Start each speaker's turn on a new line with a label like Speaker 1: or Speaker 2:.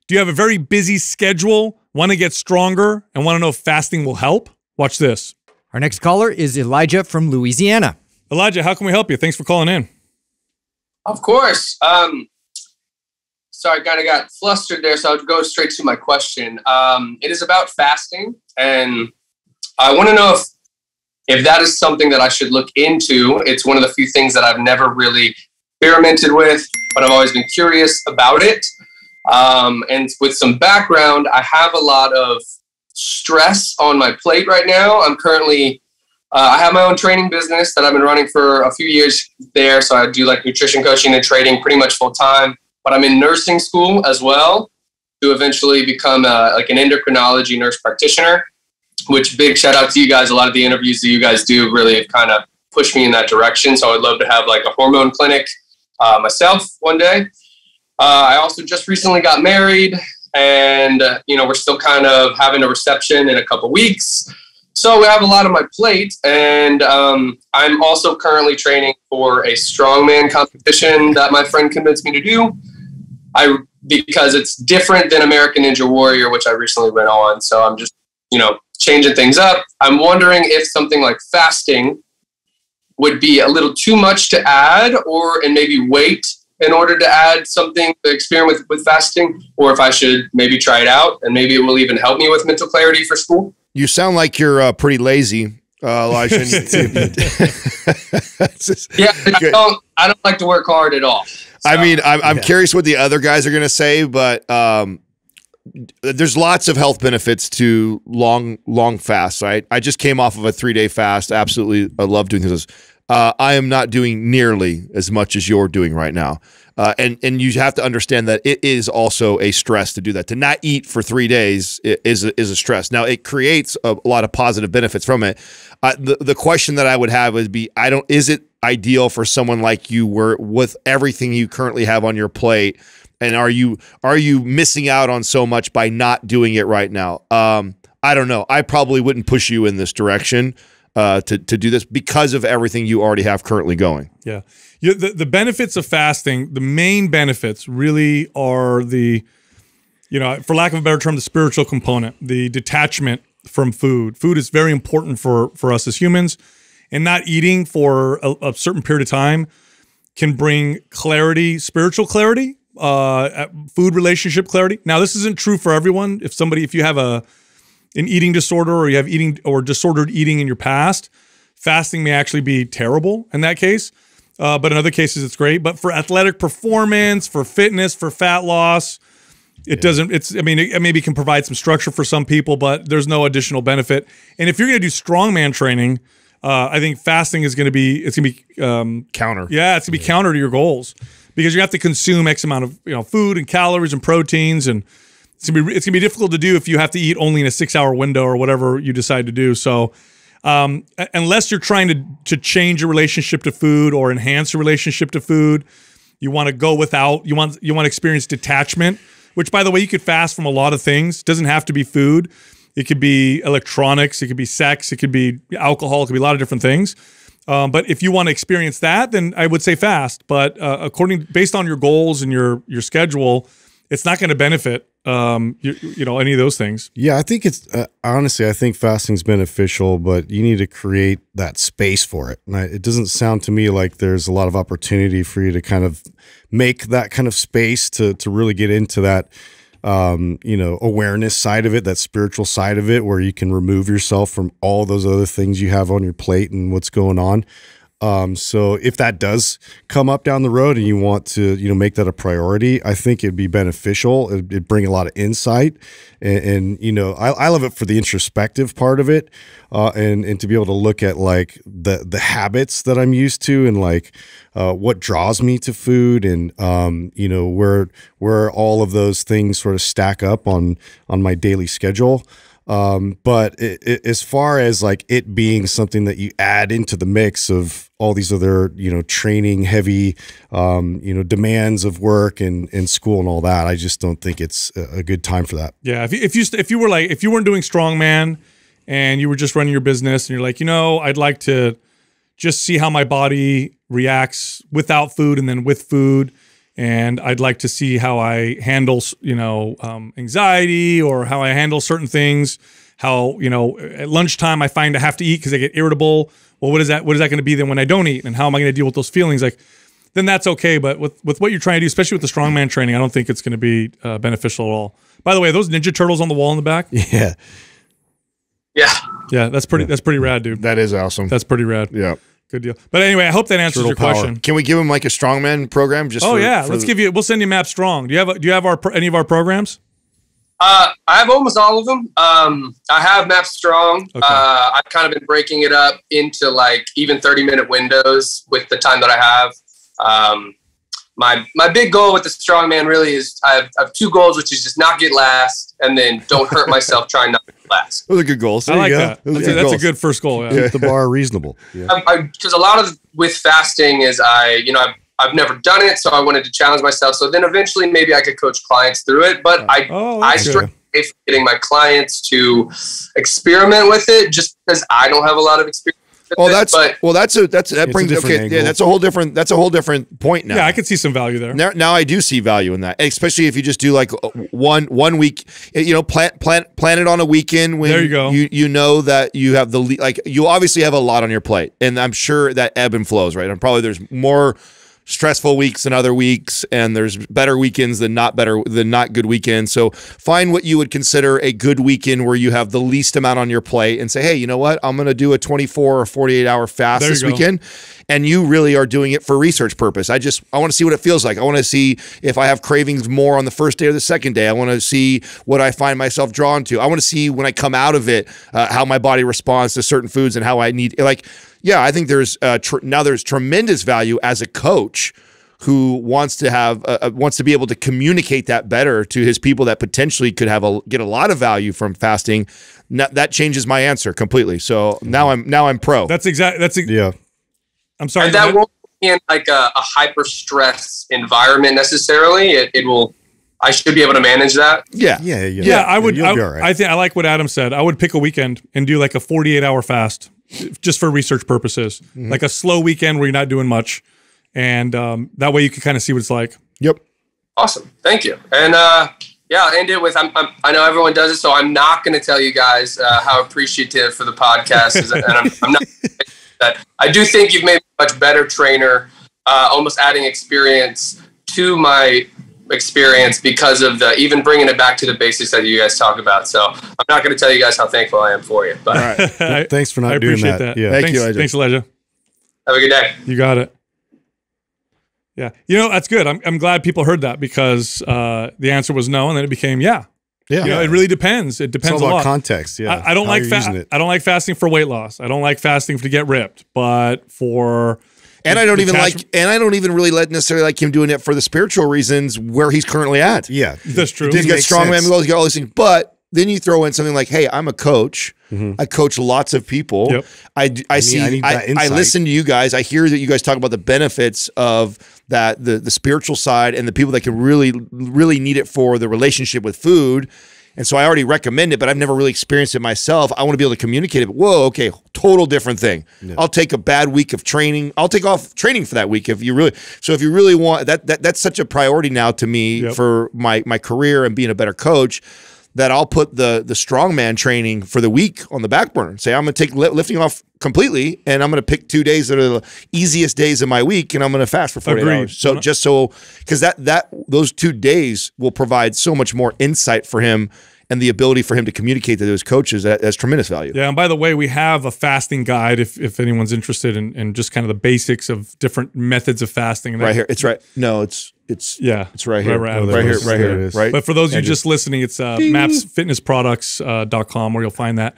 Speaker 1: Do you have a very busy schedule, want to get stronger, and want to know if fasting will help? Watch this.
Speaker 2: Our next caller is Elijah from Louisiana.
Speaker 1: Elijah, how can we help you? Thanks for calling in.
Speaker 3: Of course. Sorry, kind of got flustered there, so I'll go straight to my question. It is about fasting, and I want to know if that is something that I should look into. It's one of the few things that I've never really experimented with, but I've always been curious about it. And with some background, I have a lot of stress on my plate right now. I'm currently, I have my own training business that I've been running for a few years there. So I do like nutrition coaching and trading pretty much full time, but I'm in nursing school as well to eventually become like an endocrinology nurse practitioner, which big shout out to you guys. A lot of the interviews that you guys do really have kind of pushed me in that direction. So I'd love to have like a hormone clinic myself one day. I also just recently got married, and we're still kind of having a reception in a couple weeks. So we have a lot on my plate, and I'm also currently training for a strongman competition that my friend convinced me to do. Because it's different than American Ninja Warrior, which I recently went on. So I'm just, changing things up. I'm wondering if something like fasting would be a little too much to add, and maybe wait in order to add something to experiment with fasting, or if I should maybe try it out and maybe it will even help me with mental clarity for school.
Speaker 4: You sound like you're pretty lazy, Elijah.
Speaker 3: Yeah, I don't like to work hard at all. So,
Speaker 4: I mean, I'm curious what the other guys are going to say, but there's lots of health benefits to long fasts, right? I just came off of a 3-day fast. Absolutely, I love doing this. I am not doing nearly as much as you're doing right now. And you have to understand that it is also a stress to do that. To not eat for 3 days is a stress. Now, it creates a lot of positive benefits from it. The question that I would have would be, is it ideal for someone like you where with everything you currently have on your plate, and are you missing out on so much by not doing it right now? I don't know. I probably wouldn't push you in this direction. To do this because of everything you already have currently going.
Speaker 1: Yeah. The benefits of fasting, the main benefits really are for lack of a better term, the spiritual component, the detachment from food. Food is very important for us as humans, and not eating for a certain period of time can bring clarity, spiritual clarity, food relationship clarity. Now, this isn't true for everyone. If you have an eating disorder, or you have eating or disordered eating in your past, fasting may actually be terrible in that case. But in other cases, it's great. But for athletic performance, for fitness, for fat loss, it maybe can provide some structure for some people, but there's no additional benefit. And if you're going to do strongman training, I think fasting is going to be,
Speaker 4: counter.
Speaker 1: Yeah, it's going to be counter to your goals, because you have to consume X amount of food and calories and proteins, and it's gonna be difficult to do if you have to eat only in a 6-hour window or whatever you decide to do. So unless you're trying to change your relationship to food or enhance your relationship to food, you want to go without. You want to experience detachment, which, by the way, you could fast from a lot of things. It doesn't have to be food. It could be electronics. It could be sex. It could be alcohol. It could be a lot of different things. But if you want to experience that, then I would say fast. But based on your goals and your schedule, it's not going to benefit any of those things.
Speaker 5: Yeah, I think it's honestly, I think fasting's beneficial, but you need to create that space for it. And it doesn't sound to me like there's a lot of opportunity for you to kind of make that kind of space to really get into that awareness side of it, that spiritual side of it, where you can remove yourself from all those other things you have on your plate and what's going on. So if that does come up down the road and you want to, make that a priority, I think it'd be beneficial. It'd bring a lot of insight, and I love it for the introspective part of it, and to be able to look at like the habits that I'm used to, and like what draws me to food, and where all of those things sort of stack up on my daily schedule. But as far as like it being something that you add into the mix of all these other, training heavy, demands of work and school and all that, I just don't think it's a good time for that.
Speaker 1: Yeah. If you weren't doing strongman and you were just running your business and you're like, I'd like to just see how my body reacts without food and then with food, and I'd like to see how I handle, anxiety, or how I handle certain things. How, at lunchtime I find I have to eat because I get irritable. Well, what is that going to be then when I don't eat? And how am I going to deal with those feelings? Like, then that's okay. But with what you're trying to do, especially with the strongman training, I don't think it's going to be beneficial at all. By the way, those Ninja Turtles on the wall in the back?
Speaker 5: Yeah.
Speaker 3: Yeah.
Speaker 1: That's pretty rad, dude.
Speaker 4: That is awesome.
Speaker 1: That's pretty rad.
Speaker 4: Yeah.
Speaker 1: Good deal. But anyway, I hope that answers
Speaker 5: Turtle
Speaker 1: your
Speaker 5: power.
Speaker 1: question.
Speaker 4: Can we give him like a strongman program? Just
Speaker 1: We'll send you Map Strong. Do you have any of our programs?
Speaker 3: I have almost all of them. I have Map Strong.
Speaker 1: Okay.
Speaker 3: I've kind of been breaking it up into like even 30-minute windows with the time that I have. My big goal with the strongman really is I have two goals, which is just not get last and then don't hurt myself trying not to get last.
Speaker 4: Those are good goals.
Speaker 1: I like
Speaker 5: you go.
Speaker 1: that.
Speaker 5: Those are
Speaker 1: That's,
Speaker 5: good
Speaker 1: that's a
Speaker 5: goals.
Speaker 1: good first goal. Yeah.
Speaker 5: Keep the bar reasonable. Yeah.
Speaker 3: Because a lot of with fasting is I've never done it, so I wanted to challenge myself. So then eventually maybe I could coach clients through it. But I stray away from getting my clients to experiment with it just because I don't have a lot of experience.
Speaker 4: That brings
Speaker 5: angle.
Speaker 4: that's a whole different point now.
Speaker 1: Yeah, I could see some value there.
Speaker 4: Now I do see value in that, especially if you just do like one week. Plan it on a weekend when
Speaker 1: there you go.
Speaker 4: You know that you have you obviously have a lot on your plate, and I'm sure that ebb and flows, right? And probably there's more stressful weeks than other weeks, and there's better weekends than not good weekends. So find what you would consider a good weekend where you have the least amount on your plate and say, hey, you know what? I'm going to do a 24 or 48 hour fast this weekend. And you really are doing it for research purpose. I want to see what it feels like. I want to see if I have cravings more on the first day or the second day. I want to see what I find myself drawn to. I want to see when I come out of it, how my body responds to certain foods and how I need, yeah, I think there's now there's tremendous value as a coach who wants to be able to communicate that better to his people that potentially could get a lot of value from fasting. That changes my answer completely. So now I'm pro.
Speaker 1: Yeah. I'm sorry.
Speaker 3: And that won't be in like a hyper stress environment necessarily. It will. I should be able to manage that.
Speaker 4: Yeah.
Speaker 1: Yeah, I would.
Speaker 5: You'll be all right.
Speaker 1: I think I like what Adam said. I would pick a weekend and do like a 48-hour fast, just for research purposes, like a slow weekend where you're not doing much, and that way you can kind of see what it's like.
Speaker 4: Yep.
Speaker 3: Awesome. Thank you. And I'll end it with I know everyone does it, so I'm not going to tell you guys how appreciative for the podcast is, and I'm not. That I do think you've made me a much better trainer, almost adding experience to my experience because of even bringing it back to the basics that you guys talk about. So I'm not going to tell you guys how thankful I am for you. But
Speaker 4: all right.
Speaker 5: Thanks for
Speaker 1: I
Speaker 5: not doing
Speaker 1: appreciate
Speaker 5: that.
Speaker 1: that.
Speaker 5: Yeah.
Speaker 4: Thank you, Elijah.
Speaker 1: Thanks, Elijah.
Speaker 3: have a good day.
Speaker 1: You got it. Yeah, that's good. I'm glad people heard that because the answer was no, and then it became yeah.
Speaker 5: Yeah.
Speaker 1: It really depends. It depends
Speaker 5: It's all
Speaker 1: a
Speaker 5: about
Speaker 1: lot.
Speaker 5: context. Yeah.
Speaker 1: I don't
Speaker 5: How
Speaker 1: like
Speaker 5: you're using it.
Speaker 1: I don't like fasting for weight loss. I don't like fasting to get ripped, but for
Speaker 4: And I don't even really necessarily like him doing it for the spiritual reasons where he's currently at.
Speaker 5: Yeah.
Speaker 1: That's true.
Speaker 4: He's got
Speaker 5: makes
Speaker 4: strongman
Speaker 5: sense.
Speaker 4: goals, he's got all these things. But then you throw in something like, hey, I'm a coach. I coach lots of people.
Speaker 1: Yep.
Speaker 4: I
Speaker 5: need that insight.
Speaker 4: listen to you guys. I hear that you guys talk about the benefits of that, the spiritual side and the people that can really, really need it for the relationship with food. And so I already recommend it, but I've never really experienced it myself. I want to be able to communicate it. But whoa, okay, total different thing. Yeah. I'll take a bad week of training. I'll take off training for that week if you really want that's such a priority now to me for my career and being a better coach, that I'll put the strongman training for the week on the back burner. Say I'm going to take lifting off completely, and I'm going to pick 2 days that are the easiest days of my week, and I'm going to fast for 48 hours. So because those 2 days will provide so much more insight for him and the ability for him to communicate to those coaches. That has tremendous value.
Speaker 1: Yeah, and by the way, we have a fasting guide if anyone's interested in just kind of the basics of different methods of fasting. And
Speaker 4: right here, it's right. No, it's right here, right here. Right.
Speaker 1: But for those of you just listening, it's mapsfitnessproducts.com where you'll find that.